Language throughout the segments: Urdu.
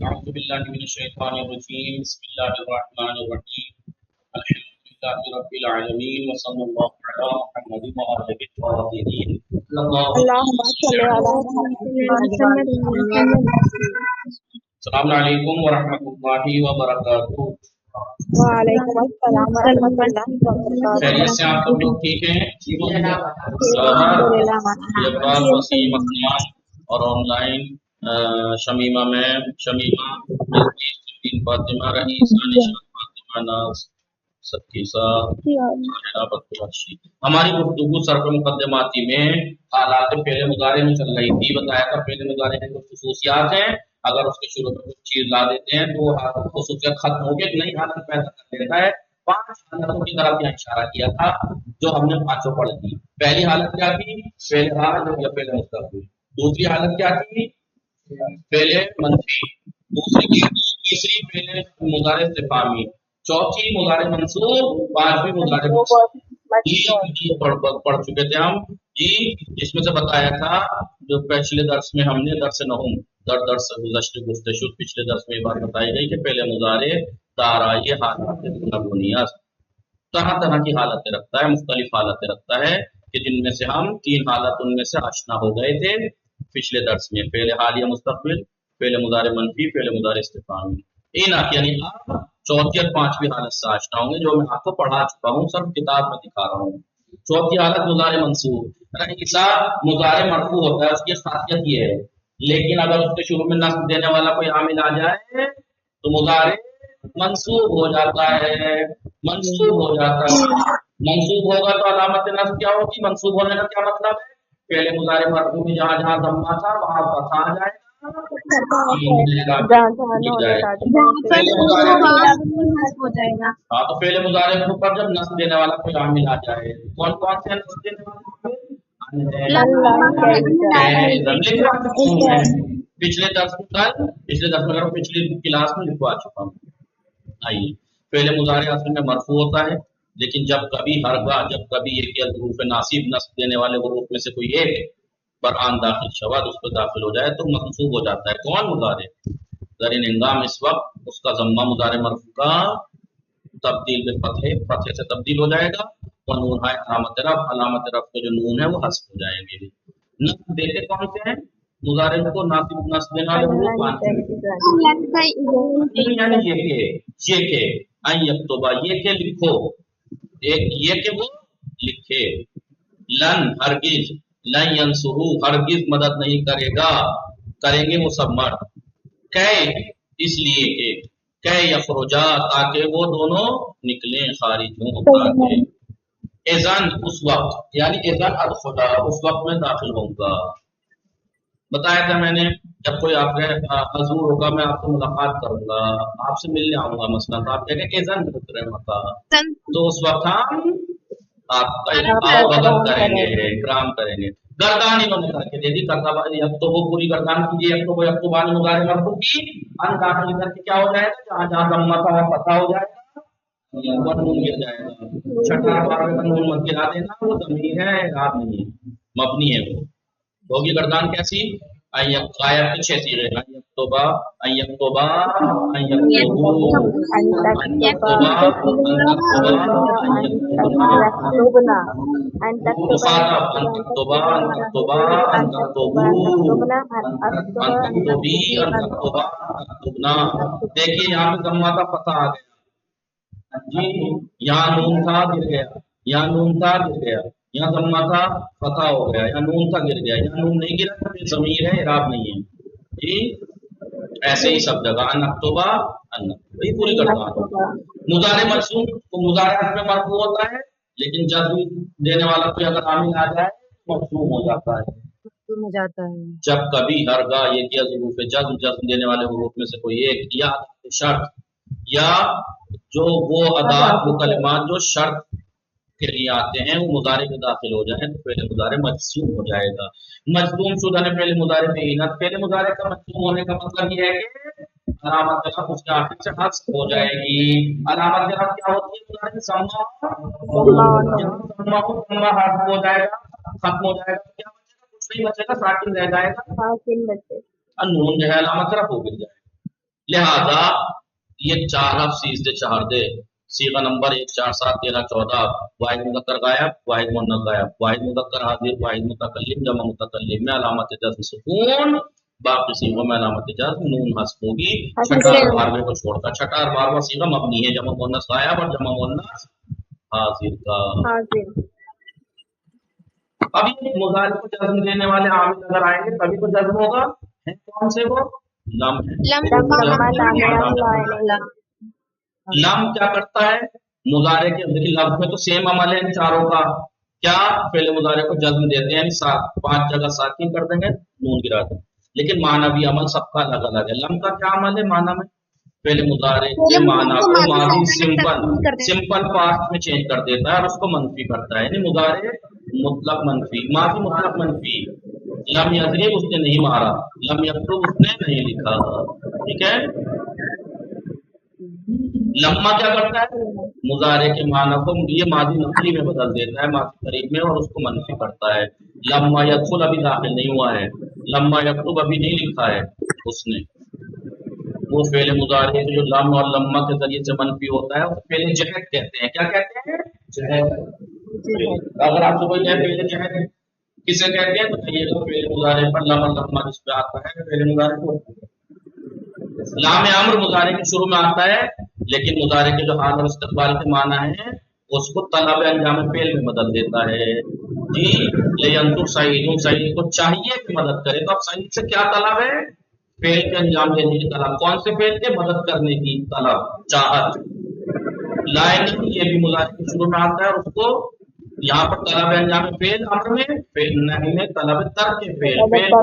أعوذ بالله من الشيطان الرجيم بسم الله الرحمن الرحيم الحمد لله رب العالمين وصلى الله على محمد وآله الطاهرين اللهم صل على محمد السلام علیکم ورحمۃ اللہ وبرکاتہ۔ وعلیکم السلام ورحمۃ اللہ وبرکاتہ۔ خیریت سے آپ سب لوگ ٹھیک ہیں؟ یہ وسیم اکمل اور آن لائن شمیمہ میم، شمیمہ فاطمہ رئیس، فاطمہ ناز، سکیسا، ہماری گفتگو صرف مقدماتی میں حالات پہلے مضارع میں چل رہی تھی۔ بتایا تھا پہلے مضارع کے کچھ خصوصیات ہیں، اگر اس کے شروع میں کچھ چیز لا دیتے ہیں تو خصوصیت ختم ہو کے نئی حالت پیدا کر دیتا ہے۔ 5 حالتوں کی طرف یہاں اشارہ کیا تھا جو ہم نے 5 پڑھی تھی۔ پہلی حالت کیا تھی؟ فعل حال یا فعل مستقبل۔ دوسری حالت کیا تھی؟ فعل منفی۔ تیسری فعل مضارع استفہامی۔ چوتھی مضارع منصوب۔ 5ویں مضارع پڑھ چکے تھے ہم جی، جس میں سے بتایا تھا جو پچھلے درس میں ہم نے درس نحوم درس گزشتہ گفتشد پچھلے درس میں یہ بات بتائی گئی کہ پہلے مضارع دارای حالات گوناگونیت طرح طرح کی حالتیں رکھتا ہے، مختلف حالتیں رکھتا ہے کہ جن میں سے ہم 3 حالت ان میں سے آشنا ہو گئے تھے پچھلے درس میں، فعل حال یا مستقبل، فعل مضارع منفی، فعل مضارع استفہامی۔ یعنی آپ چوتھی اور 5ویں حالت سے آشنا ہوں گے جو میں آپ کو پڑھا چکا ہوں، سب کتاب میں دکھا رہا ہوں۔ چوتھی حالت مضارع منصوب، مضارع مرفوع ہوتا ہے، اس کی خاصیت یہ ہے، لیکن اگر اس کے شروع میں نصب دینے والا کوئی عامل آ جائے تو مضارع منصوب ہو جاتا ہے۔ منصوب ہو جاتا ہے، منصوب ہوگا تو علامت نصب کیا ہوگی؟ منصوب ہونے کا کیا مطلب ہے؟ پہلے مضارع مرفوع میں جہاں جہاں ضمہ تھا وہاں فتح آ جائے گا، ہاں تو پہلے مضارع کے اوپر جب نصب دینے والا کوئی عامل آ جائے، کون کون سے نصب دینے والے؟ پچھلے درس میں پچھلی کلاس میں لکھوا چکا ہوں۔ آئیے، پہلے مضارع اصل میں مرفوع ہوتا ہے، لیکن جب کبھی ہرگاہ جب کبھی ایک یا حروف ناصب نصب دینے والے حروف میں سے کوئی ایک پر آن داخل شود اس پہ داخل ہو جائے تو منصوب ہو جاتا ہے۔ کون مضارع؟ زرین انضام اس وقت اس کا ضمہ مضارع مرفوع کا تبدیل فتح سے تبدیل ہو جائے گا، اور نون ہے علامت رفع کے جو نون ہے وہ حذف ہو جائیں گے۔ نصب دیتے کون سے ہیں؟ مضارع کو نصب دینے والے حروف یعنی یہ کہ ان یکتبا، یہ کہ لکھو، ایک یہ کہ وہ لکھے، لن ہرگز، لن ینصرو ہرگز مدد نہیں کرے گا، کریں گے وہ سب مرد، کہ اس لیے کہ یخرجا تاکہ وہ دونوں نکلیں، خارج ہوں، تاکہ اذن اس وقت، یعنی اذن ادخلا اس وقت میں داخل ہوں گا۔ بتایا تھا میں نے جب کوئی آپ کے حضور ہوگا میں آپ کو ملاقات کروں گا، آپ سے ملنے آؤں گا مثلا، تو آپ کہیں کہ اذن مکہ، تو اس وقت ہم آپ کا آؤ کریں گے، اکرام کریں گے۔ گردان انہوں نے کر کے دے دی، اب تو وہ پوری گردان کیجیے، اب تو وہ یکتبان مضارع مرفوع کی ان داخل کر کے کیا ہو جائے گا؟ جہاں جہاں ضمہ تھا وہاں فتح ہو جائے گا، نون گر جائے گا۔ چھٹا بار میں نون مت گرا دینا، وہ ضمیر ہے، اعراب نہیں ہے، مبنی ہے۔ وہ ہوگی گردان کیسی؟ غائب کے 6 صیغے، ان یکتبا، ان یکتبا، ان یکتبو، ان تکتبا، ان تکتبا، ان تکتبا، ان تکتبا، ان تکتبو، ان تکتبی، ان تکتبا، ان تکتبنا۔ دیکھیے یہاں پہ ضمہ کا فتح آ گیا جی، یہاں نون تھا گر گیا، یہاں نون تھا گر گیا، یہاں ضمہ تھا فتح ہو گیا، یہاں نون تھا گر گیا، یہاں نون نہیں گرا تو ضمیر ہے، اعراب نہیں ہے جی۔ ایسے ہی سب جگہ ان اکتبا، ان یہ پوری گردان۔ مضارع مرفوع تو مضارع میں مرفوع ہوتا ہے، لیکن جزم دینے والا کوئی اگر عامل آ جائے مفہوم ہو جاتا ہے۔ جب کبھی ہرگاہ یہ کیا ظروف جزم دینے والے حروف میں سے کوئی ایک یا شرط یا جو وہ ادات وہ کلمات جو شرط کے لیے آتے ہیں وہ مضارع میں داخل ہو جائیں تو پہلے مضارع مجزوم ہو جائے گا۔ مجزوم شدہ نے پہلے مضارع میں اینت، پہلے مضارع کا مجزوم ہونے کا مطلب یہ ہے کہ علامت جرف اس کے آخر سے حذف ہو جائے گی۔ علامت جرف کیا ہوتی ہے؟ مضارع ضمہ حذف ہو جائے گا، ختم ہو جائے گا، کیا بچے گا؟ کچھ نہیں بچے گا، ساکن رہ جائے گا، نون جو ہے علامت جرف ہو گر جائے گا۔ لہذا یہ 4 حرف سیزدے چہردے صیغہ نمبر 1 4 7 13 14 واحد مذکر غائب واحد مؤنث غائب واحد مذکر حاضر واحد متکلم جمع متکلم میں علامت جزم سکون باقی صیغوں میں علامت جزم نون حذف ہوگی چھٹا اور بارہویں کو چھوڑ کر چھٹا اور بارہواں صیغہ مبنی ہے جمع مؤنث غائب اور جمع مؤنث حاضر کا حاضر ابھی مضارع کو جزم دینے والے عامل اگر آئیں گے تبھی تو جزم ہوگا کون سے وہ لم ہے لم کیا کرتا ہے مضارع کے اندر لفظ میں تو سیم عمل ہے ان چاروں کا کیا فعل مضارع کو جزم دیتے ہیں 5 جگہ ساکن کر دیں گے نون گرا دیں لیکن معنوی عمل سب کا الگ الگ ہے لم کا کیا عمل ہے معنی میں فعل مضارع کے معنی کو ماضی سمپل پاسٹ میں چینج کر دیتا ہے اور اس کو منفی کرتا ہے یعنی مضارع مطلق منفی ماضی مطلق منفی لم یضرب اس نے نہیں مارا لم یکتب اس نے نہیں لکھا ٹھیک ہے لما کیا کرتا ہے مضارع کے معنی کو یہ ماضی نقلی میں بدل دیتا ہے ماضی قریب میں اور اس کو منفی کرتا ہے لما یدخل ابھی داخل نہیں ہوا ہے لما یکتب ابھی نہیں لکھا ہے اس نے وہ فعل مضارع جو لم اور لما کے ذریعے سے منفی ہوتا ہے اس فعل جہد کہتے ہیں کیا کہتے ہیں جہد اگر آپ کو کوئی فعل جہد کسے کہتے ہیں تو یہ فعل مضارع پر لم اور لما جس پہ آتا ہے فعل مضارع کو لام امر مضارع کے شروع میں آتا ہے لیکن مضارع کے جو حال اور استقبال کے معنی ہیں اس کو طلب انجام فعل میں بدل دیتا ہے جی لینظر سعید سعید کو چاہیے کہ مدد کرے تو اب سعید سے کیا طلب ہے فعل کے انجام دینے کی طلب کون سے فعل کے مدد کرنے کی طلب چاہت لائن یہ بھی مضارع کے شروع میں آتا ہے اور اس کو یہاں پر طلب انجام فعل امر میں فعل نہیں میں طلب ترک فعل فعل کو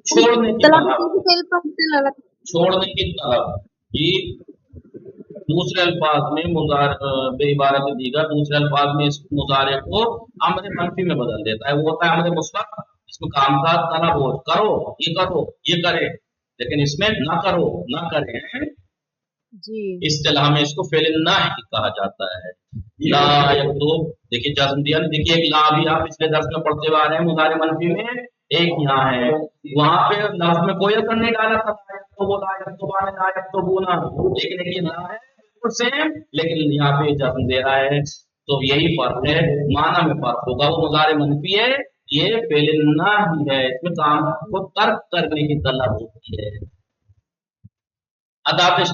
چھوڑنے کی طلب چھوڑنے کی طلب جی دوسرے الفاظ میں بے عبارت دیگر دوسرے الفاظ میں اس مضارع کو امر منفی میں بدل دیتا ہے وہ ہوتا ہے امر مثبت اس میں کام کا طلب ہو کرو یہ کرے لیکن اس میں نہ کرو نہ کرے جی اصطلاح میں اس کو فعل ناہی کہا جاتا ہے لا یکتب دیکھیے جزم دیا دیکھیے ایک لا بھی آپ پچھلے درس میں پڑھتے ہوئے آ رہے ہیں مضارع منفی میں ایک یہاں ہے وہاں پہ لفظ میں کوئی اثر نہیں ڈالا تھا لیکن ایک لا ہے سیم لیکن یہاں پہ جزم دے رہا ہے تو یہی فرق ہے معنی میں فرق ہوگا وہ مضارع منفی ہے یہ فعل ناہی ہے اس میں کام کو ترک کرنے کی طلب ہوتی ہے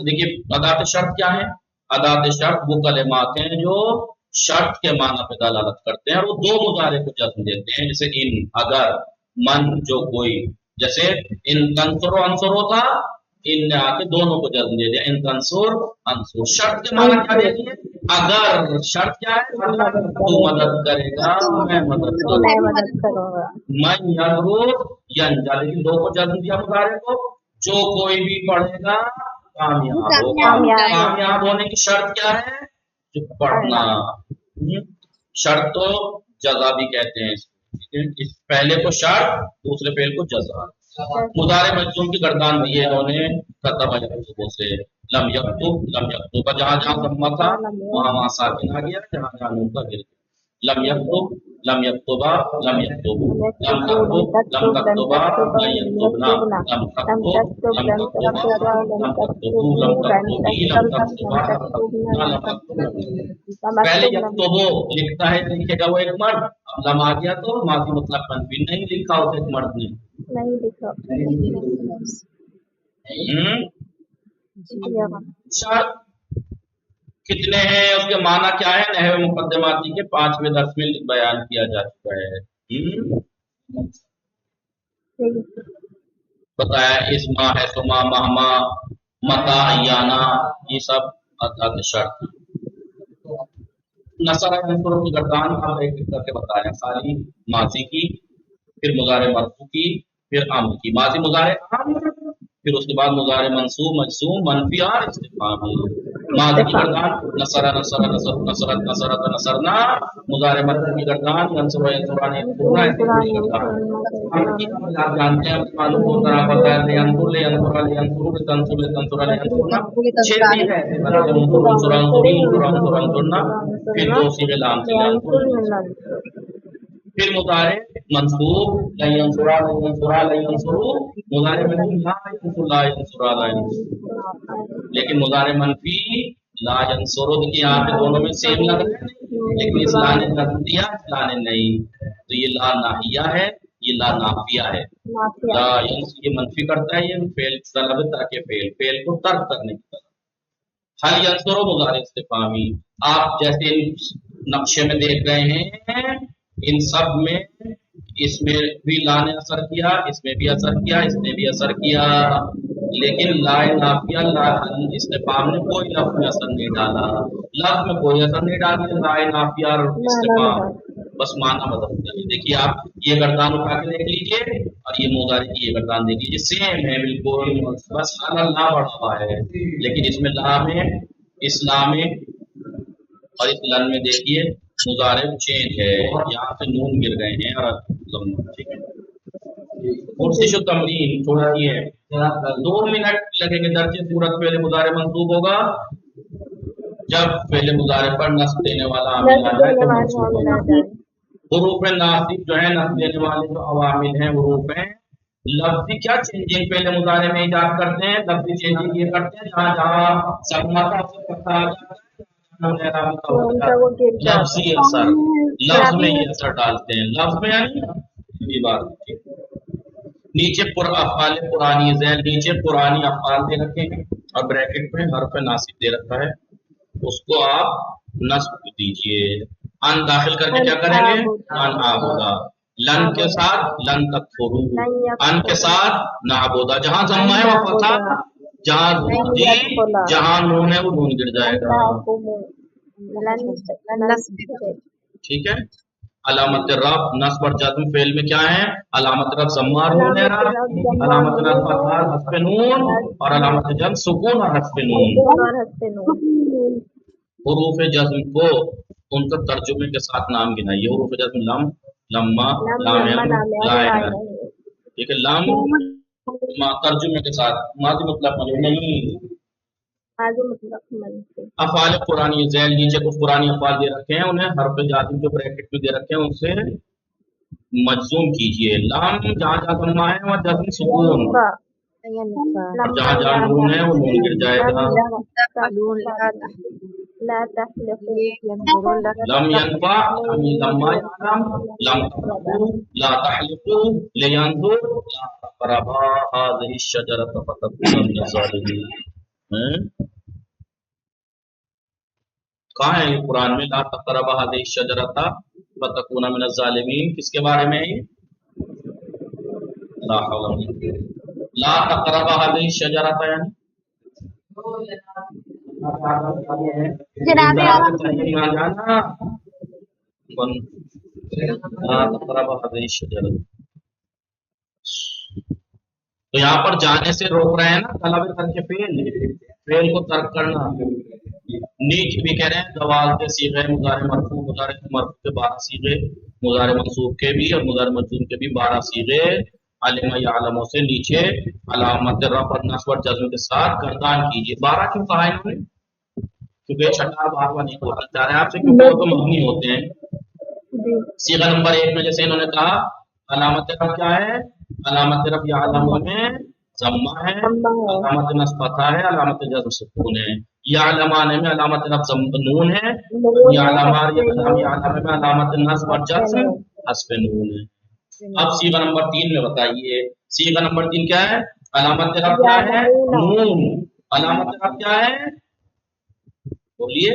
دیکھیے ادات شرط کیا ہے ادات شرط وہ کلمات ہیں جو شرط کے معنی پہ دلالت کرتے ہیں اور وہ دو مضارع کو جزم دیتے ہیں جیسے ان اگر من جو کوئی جیسے ان تنصر و انصر ہوتا ان نے آ کے دونوں کو جزم دے دیا ان تنصر انصر شرط کے معنی کیا دے دیے اگر شرط کیا ہے تو مدد کرے گا میں مدد کروں گا من یضرب ینجا لیکن دو کو جزم دیا مضارع کو جو کوئی بھی پڑھے گا کامیاب ہوگا کامیاب ہونے کی شرط کیا ہے جو پڑھنا شرط تو جزا بھی کہتے ہیں اس پہلے کو شرط دوسرے فعل کو جزا مضارع مجزوم کی گردان دی ہے انہوں نے کتب یکتب سے لم یکتب جہاں جہاں ضمہ تھا وہاں ساکن آ گیا جہاں جہاں نون کا گر لم یکتب لم یکتبا لم یکتبو لم تکتب لم تکتبا لم یکتبنا لم تکتب لم تکتبا لم تکتبو لم تکتبی لم تکتبا لم تکتبنا پہلے یکتبو لکھتا ہے لکھے گا وہ ایک مرد اب لم آ گیا تو ماضی مطلق منفی نہیں لکھا اسے ایک مرد نے نہیں لکھا شرط کتنے ہیں اس کے معنی کیا ہے نحو مقدماتی کے 5ویں درس میں بیان کیا جا چکا ہے بتایا اسما ہے سما مہما متا ایانا یہ سب ادات شرط نصر انصروں کی گردان آپ ایک ایک کر کے بتایا ساری ماضی کی پھر مضارع مرفوع کی پھر امر کی ماضی مضارع امر پھر اس کے بعد مضارع منصوب مجزوم منفی اور استفہامی ماضی کی گردان نصر نصر نصر نصرت نصرت نصرنا مضارع مرفوع کی گردان منصوب ینصران ینصرنا آپ جانتے ہیں معلوم ہوتا ہے پتہ ہے ینصر لینصر لینصر تنصر لتنصر لینصرنا چھ چیز ہے انصر انصرنا پھر دو صیغے لام سے پھر مضارع منصوب لن ينصرا لن ينصرا لن ينصروا، مضارع منفی لا ينصر لا ينصرا لا ينصر، لیکن مضارع منفی لا ينصروا، دیکھیے یہاں پہ دونوں میں سیم لگ رہے ہیں لیکن اس لا نے نصب دیا اس لا نے نہیں، تو یہ لا ناہیہ ہے یہ لا نافیہ ہے۔ لا یہ منفی کرتا ہے، یہ فعل طلب تاکہ فعل کو ترک کرنے کی طرف۔ حل ینصرو مضارع استفہامی، آپ جیسے نقشے میں دیکھ رہے ہیں ان سب میں، اس میں بھی لا نے اثر کیا، اس میں بھی اثر کیا، اس نے بھی اثر کیا، لیکن لا نافیہ لا استفہام نے کوئی لفظ میں اثر نہیں ڈالا، لفظ میں کوئی اثر نہیں ڈالا، لا نافیہ اور استفہام بس معنی بدلتے ہیں۔ دیکھیے آپ یہ گردان اٹھا کے دیکھ لیجیے اور یہ مضارع کی یہ گردان دیکھ لیجیے، سیم ہے بالکل، بس حالا لا بڑھا ہوا ہے، لیکن اس میں لا میں اس لا میں اور اس لن میں دیکھیے مضارع چینج ہے، یہاں سے نون گر گئے ہیں اور ٹھیک ہے۔ پرسش و تمرین تھوڑا یہ ہے 2 منٹ لگیں گے، درجے صورت فعل مضارع منصوب ہوگا جب فعل مضارع پر نصب دینے والا عامل آ جائے تو منصوب ہوگا۔ حروف ناصب جو ہے نصب دینے والے جو عوامل ہیں حروف ہیں، لفظی کیا چینجنگ فعل مضارع میں ایجاد کرتے ہیں، لفظی چینجنگ یہ کرتے ہیں جہاں جہاں سکمتا سے پتہ آ جاتا ہے لفظی اثر، لفظ میں یہ اثر ڈالتے ہیں، لفظ میں یعنی یہ بات۔ نیچے افعال قرآنی ذیل نیچے قرآنی افعال دے رکھے ہیں اور بریکٹ میں حرف ناصب دے رکھا ہے، اس کو آپ نصب دیجئے، ان داخل کر کے کیا کریں گے، ان آبودا، لن کے ساتھ لن تکفرو، ان کے ساتھ نعبودا، جہاں ضمہ ہے وہ فتح، جہاں جی جہاں نون ہے وہ نون گر جائے گا، ٹھیک ہے۔ علامت رفع نصب اور جزم فعل میں کیا ہے، علامت رفع ضمہ اور نون ہے، علامت رفع فتح حذف نون اور علامت جزم سکون اور حذف نون۔ حروف جزم کو ان کا ترجمے کے ساتھ نام گنائیے، حروف جزم لم لما لام لائن، ٹھیک ہے، لم ترجمے کے ساتھ ماضی مطلق نہیں، افعال قرآنی ذیل نیچے کچھ قرآنی افعال دے رکھے ہیں، انہیں حرف جازم جو بریکٹ میں دے رکھے ہیں ان سے مجزوم کیجئے، لام جہاں جہاں ضمہ ہے وہاں جزم سکون، جہاں جہاں نون ہے وہ نون گر جائے گا، لم ينفع لما يعلم لم تحلقوا لا تحلقوا لينظر لا تقربا هذه الشجرة فتكون من الظالمين، کہاں ہے یہ قرآن میں لا تقربا هذه الشجرة فتكون من الظالمين، کس کے بارے میں لا حول ولا قوة لا تقربا هذه الشجرة یعنی تو یہاں پر جانے سے روک رہے ہیں نا، طلب ترک فعل کو ترک کرنا، نیچ بھی کہہ رہے ہیں زوال کے صیغے مضارع مرفوع مضارع مرفوع کے 12 صیغے، مضارع منصوب کے بھی اور مضارع مجزوم کے بھی 12 صیغے، علم یعلموں سے نیچے علامت رفع نصب اور جزم کے ساتھ گردان کیجیے۔ 12 کیوں کہا ہے انہوں نے، کیونکہ چھٹا بار بار نہیں بولنا چاہ رہے آپ سے، کیونکہ وہ تو مبنی ہوتے ہیں۔ صیغہ نمبر 1 میں جیسے انہوں نے کہا علامت رفع کیا ہے، علامت رفع یعلموں میں ضمہ ہے، علامت نصب فتح ہے، علامت جزم سکون ہے، یعلمان میں علامت رفع نون ہے، یعلمان میں علامت نصب اور جزم حذف نون ہے۔ اب صیغہ نمبر 3 میں بتائیے، صیغہ نمبر 3 کیا ہے، علامت رفع کیا ہے، نون، علامت رفع کیا ہے بولیے،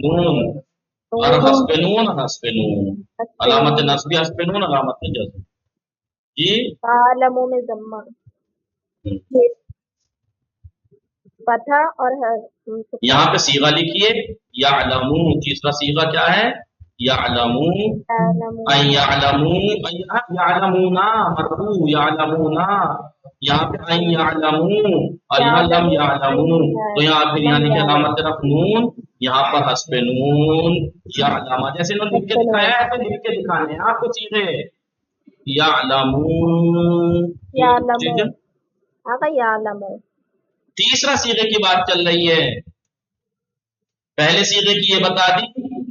نون اور حذف نون، حذف نون، علامت نصب حذف نون، علامت جزم، جی عالموں میں ضمہ فتح اور یہاں پہ صیغہ لکھیے یعلمون، تیسرا صیغہ کیا ہے، یعلمون، ان یعلمون، یعلمون مرفوع، یعلمون، یہاں پہ ان یعلمون اور یہاں لم یعلمون، تو یہاں پھر یعنی کہ علامت رفع نون، یہاں پر حذف نون، یعلم، جیسے انہوں نے لکھ کے دکھایا ہے تو لکھ کے دکھانے ہیں آپ کو صیغے، یعلمون، یعلمون۔ تیسرا صیغے کی بات چل رہی ہے، پہلے صیغے کی یہ بتا دی،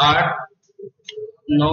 8, 9,